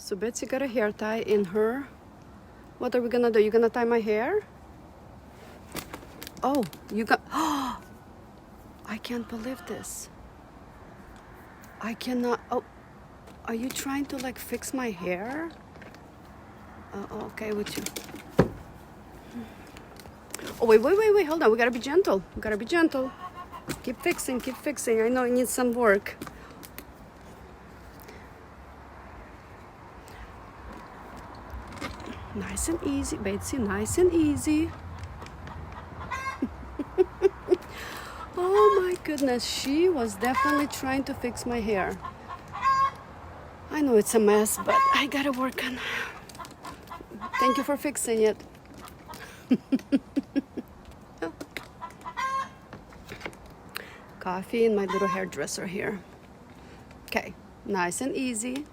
So Betsy got a hair tie in her. What are we gonna do? You gonna tie my hair? Oh, you got, oh, I can't believe this. I cannot, oh, are you trying to like fix my hair? Okay with you. Oh, wait, hold on. We gotta be gentle. We gotta be gentle. Keep fixing. I know it needs some work. Nice and easy, Betsy, nice and easy. Oh my goodness, she was definitely trying to fix my hair. I know it's a mess, but I gotta work on it. Thank you for fixing it. Coffee and my little hairdresser here. Okay, nice and easy.